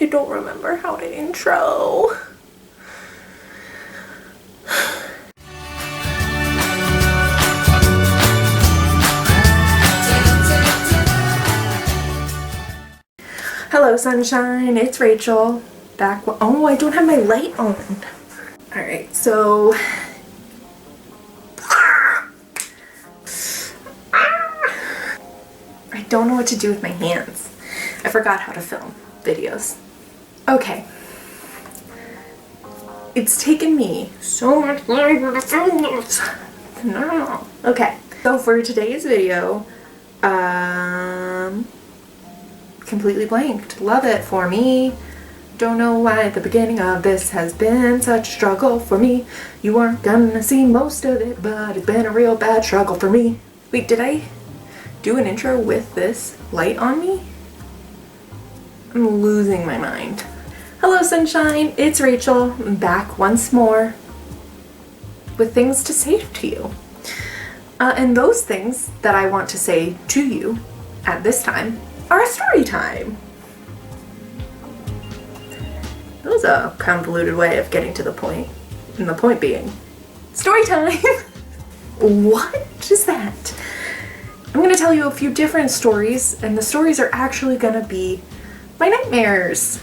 I don't remember how to intro. Hello sunshine, it's Rachel. Back. Oh, I don't have my light on. Alright, so I don't know what to do with my hands. I forgot how to film videos. Okay. It's taken me so much longer to film this. No. Okay. So for today's video, completely blanked. Love it for me. Don't know why the beginning of this has been such a struggle for me. You aren't gonna see most of it, but it's been a real bad struggle for me. Wait, did I do an intro with this light on me? I'm losing my mind. Hello sunshine, it's Rachel. I'm back once more with things to say to you. And those things that I want to say to you at this time are story time. That was a convoluted way of getting to the point. And the point being, story time. What is that? I'm going to tell you a few different stories, and the stories are actually going to be my nightmares.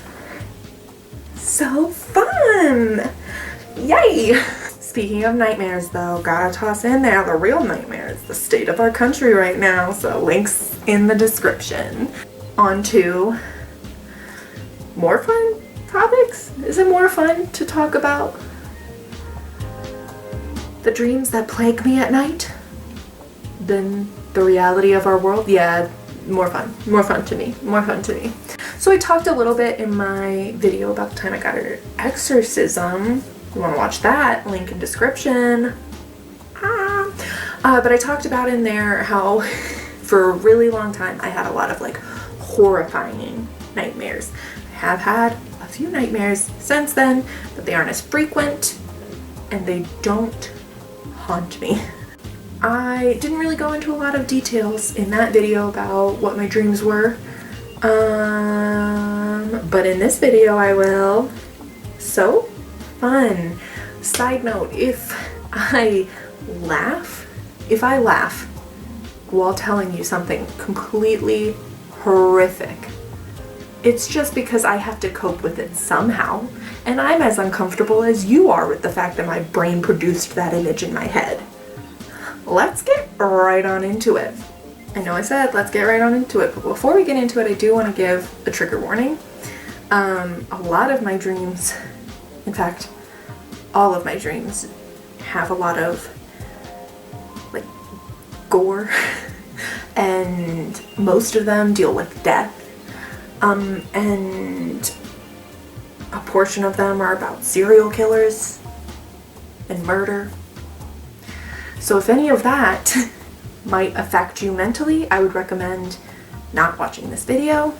So fun! Yay! Speaking of nightmares though, gotta toss in there the real nightmares, the state of our country right now, so links in the description. On to more fun topics? Is it more fun to talk about the dreams that plague me at night than the reality of our world? Yeah, more fun to me. So I talked a little bit in my video about the time I got an exorcism. You want to watch that, link in description. But I talked about in there how for a really long time I had a lot of like horrifying nightmares. I have had a few nightmares since then, but they aren't as frequent and they don't haunt me. I didn't really go into a lot of details in that video about what my dreams were, but in this video I will. So fun. Side note, if I laugh while telling you something completely horrific, it's just because I have to cope with it somehow, and I'm as uncomfortable as you are with the fact that my brain produced that image in my head. Let's get right on into it. I know I said let's get right on into it, but before we get into it, I do want to give a trigger warning. A lot of my dreams, in fact, all of my dreams have a lot of like gore and most of them deal with death. And a portion of them are about serial killers and murder. So if any of that might affect you mentally, I would recommend not watching this video.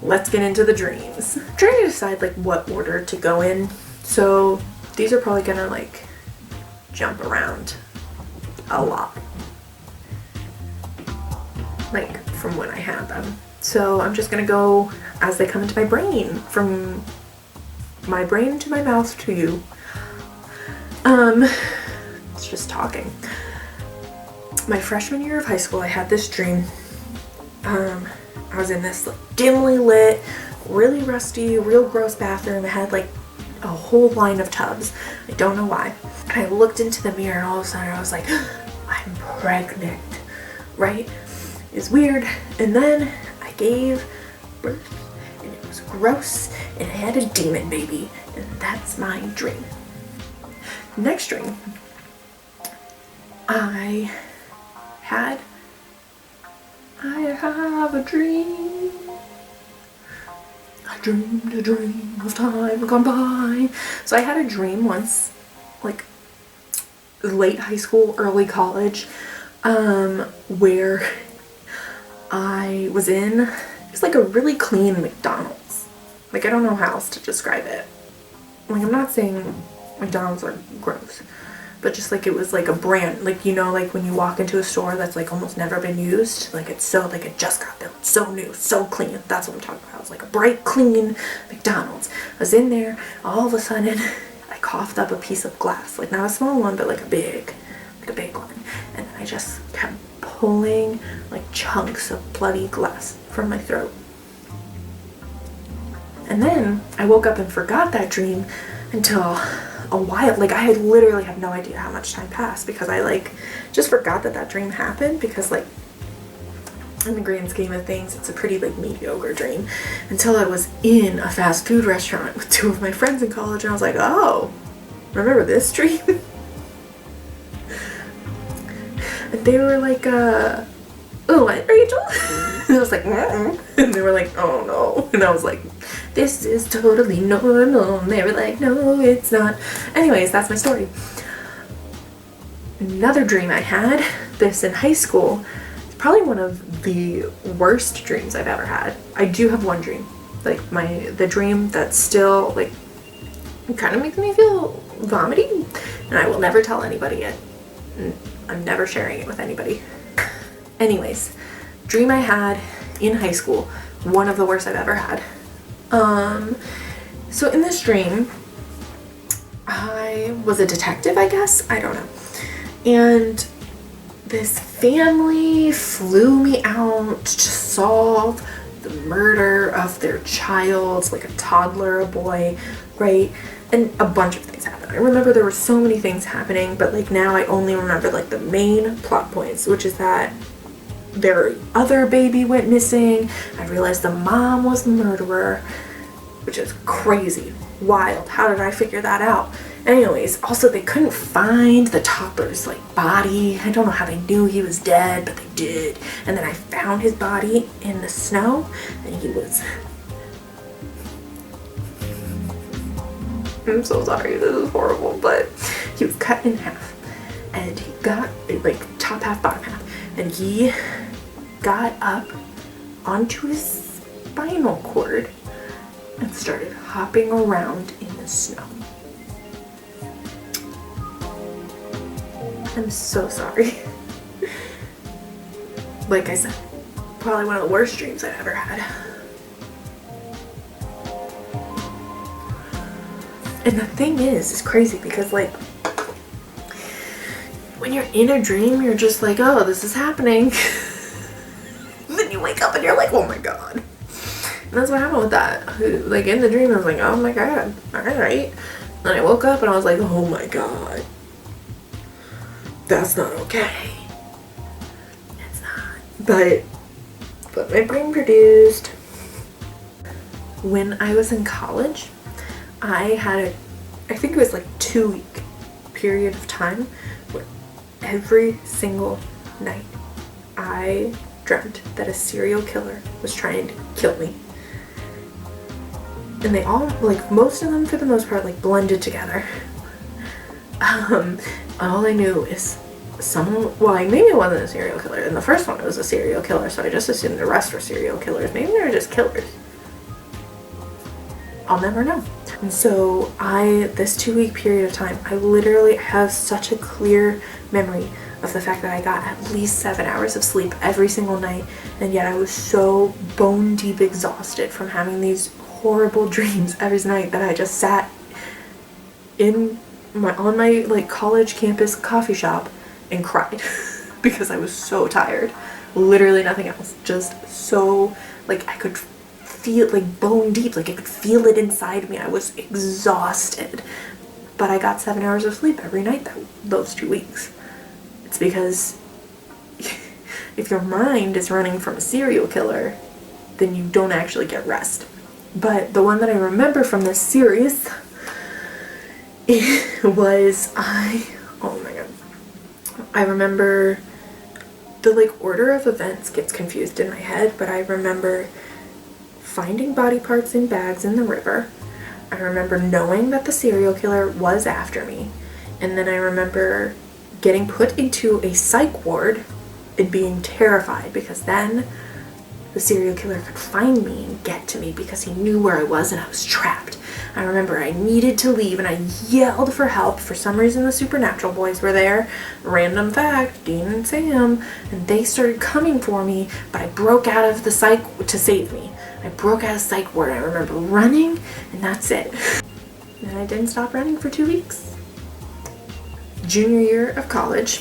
Let's get into the dreams. I'm trying to decide like what order to go in. So these are probably gonna like jump around a lot, like from when I had them. So I'm just gonna go as they come into my brain, from my brain to my mouth to you. It's just talking. My freshman year of high school, I had this dream. I was in this like dimly lit, really rusty, real gross bathroom. It had like a whole line of tubs. I don't know why. And I looked into the mirror and all of a sudden I was like, I'm pregnant, right? It's weird. And then I gave birth and it was gross and I had a demon baby, and that's my dream. Next dream, I have a dream. I dreamed a dream of time gone by. So I had a dream once, like late high school, early college, where I was in, it was like a really clean McDonald's. Like, I don't know how else to describe it. Like, I'm not saying McDonald's are gross, but just like it was like a brand, like, you know, like when you walk into a store that's like almost never been used, like it's so, like it just got built, so new, so clean. That's what I'm talking about. It was like a bright, clean McDonald's. I was in there, all of a sudden I coughed up a piece of glass, like not a small one, but like a big one, and I just kept pulling like chunks of bloody glass from my throat. And then I woke up and forgot that dream until a while, like I literally have no idea how much time passed, because I like just forgot that dream happened, because like in the grand scheme of things it's a pretty like mediocre dream, until I was in a fast food restaurant with two of my friends in college, and I was like, oh, remember this dream? And they were like, oh, what, Rachel? And I was like, mm-mm. And they were like, oh no. And I was like, this is totally normal. And they were like, no, it's not. Anyways, that's my story. Another dream I had, this in high school, it's probably one of the worst dreams I've ever had. I do have one dream, like the dream that still like kind of makes me feel vomiting, and I will never tell anybody it. I'm never sharing it with anybody. Anyways, dream I had in high school, one of the worst I've ever had. So in this dream, I was a detective, I guess, I don't know. And this family flew me out to solve the murder of their child, like a toddler, a boy, right? And a bunch of things happened. I remember there were so many things happening, but like now I only remember like the main plot points, which is that their other baby went missing. I realized the mom was the murderer, which is crazy, wild. How did I figure that out? Anyways, also they couldn't find the toddler's like body. I don't know how they knew he was dead, but they did. And then I found his body in the snow, and he was, I'm so sorry, this is horrible, but he was cut in half, and he got like top half, bottom half, and he got up onto his spinal cord and started hopping around in the snow. I'm so sorry. Like I said, probably one of the worst dreams I've ever had. And the thing is, it's crazy because like when you're in a dream, you're just like, oh, this is happening. Then you wake up and you're like, oh my god. And that's what happened with that. Like in the dream, I was like, oh my god, alright. Then I woke up and I was like, oh my god. That's not okay. It's not. But my brain produced. When I was in college, I had I think it was like 2-week period of time where every single night I dreamt that a serial killer was trying to kill me. And they all, like most of them for the most part, like blended together. All I knew is someone, well, maybe it wasn't a serial killer. In the first one it was a serial killer, so I just assumed the rest were serial killers. Maybe they were just killers. I'll never know. And so this 2-week period of time, I literally have such a clear memory of the fact that I got at least 7 hours of sleep every single night, and yet I was so bone deep exhausted from having these horrible dreams every night that I just sat on my like college campus coffee shop and cried because I was so tired. Literally nothing else. Just so, like, I could feel, like, bone deep, like I could feel it inside me. I was exhausted, but I got 7 hours of sleep every night those 2 weeks. It's because if your mind is running from a serial killer, then you don't actually get rest. But the one that I remember from this series was oh my god, I remember the like order of events gets confused in my head, but I remember finding body parts in bags in the river. I remember knowing that the serial killer was after me, and then I remember getting put into a psych ward and being terrified because then the serial killer could find me and get to me because he knew where I was and I was trapped. I remember I needed to leave and I yelled for help. For some reason the Supernatural boys were there. Random fact, Dean and Sam. And they started coming for me, but I broke out of the psych to save me. I broke out of psych ward. I remember running and that's it. And I didn't stop running for 2 weeks. Junior year of college,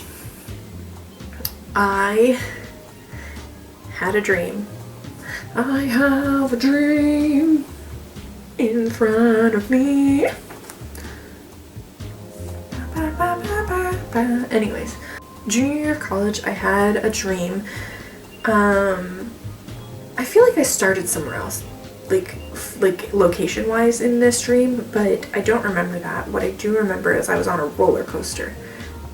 I had a dream. I have a dream in front of me. Anyways, junior year of college, I had a dream. I feel like I started somewhere else, like location wise in this dream, but I don't remember that. What I do remember is I was on a roller coaster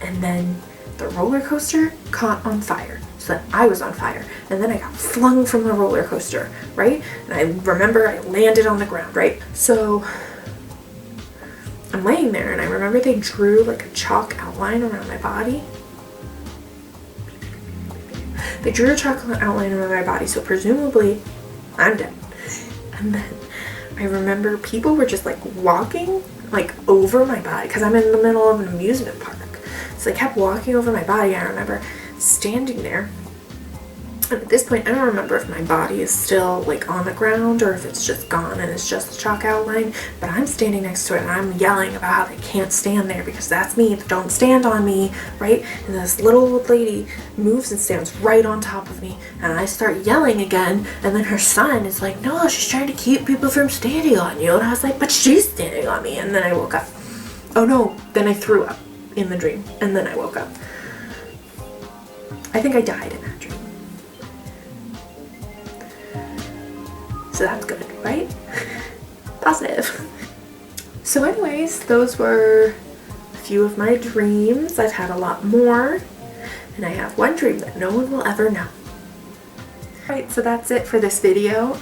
and then the roller coaster caught on fire. So then I was on fire and then I got flung from the roller coaster, right? And I remember I landed on the ground, right? So I'm laying there and I remember they drew like a chalk outline around my body. They drew a chalk outline around my body, so presumably I'm dead. And then I remember people were just like walking like over my body because I'm in the middle of an amusement park. So they kept walking over my body. I remember standing there. And at this point, I don't remember if my body is still like on the ground or if it's just gone and it's just a chalk outline, but I'm standing next to it and I'm yelling about how they can't stand there because that's me, don't stand on me, right? And this little old lady moves and stands right on top of me and I start yelling again, and then her son is like, no, she's trying to keep people from standing on you. And I was like, but she's standing on me. And then I woke up. Oh no, then I threw up in the dream and then I woke up. I think I died in that dream. So that's good, right? Positive. So anyways, those were a few of my dreams. I've had a lot more, and I have one dream that no one will ever know. Alright, so that's it for this video.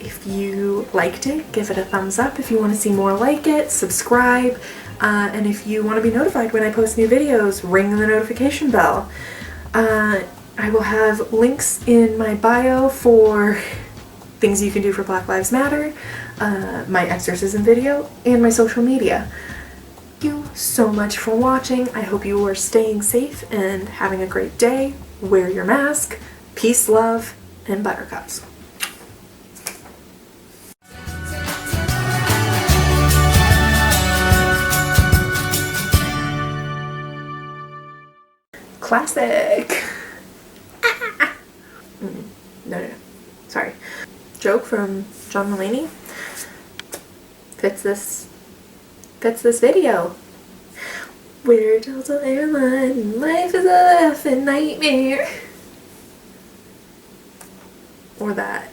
If you liked it, give it a thumbs up. If you want to see more like it, subscribe. And if you want to be notified when I post new videos, ring the notification bell. I will have links in my bio for things you can do for Black Lives Matter, my exorcism video, and my social media. Thank you so much for watching. I hope you are staying safe and having a great day. Wear your mask. Peace, love, and buttercups. Classic. No. Sorry. Joke from John Mulaney fits this video. We're a Delta airline and life is a laughing nightmare. Or that.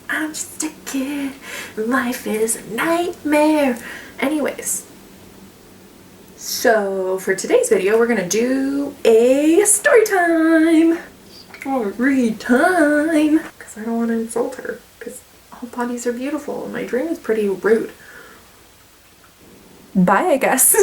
I'm just a kid and life is a nightmare. Anyways. So for today's video we're gonna do a story time. Story time. Because I don't want to insult her. Because all bodies are beautiful. And my dream is pretty rude. Bye, I guess.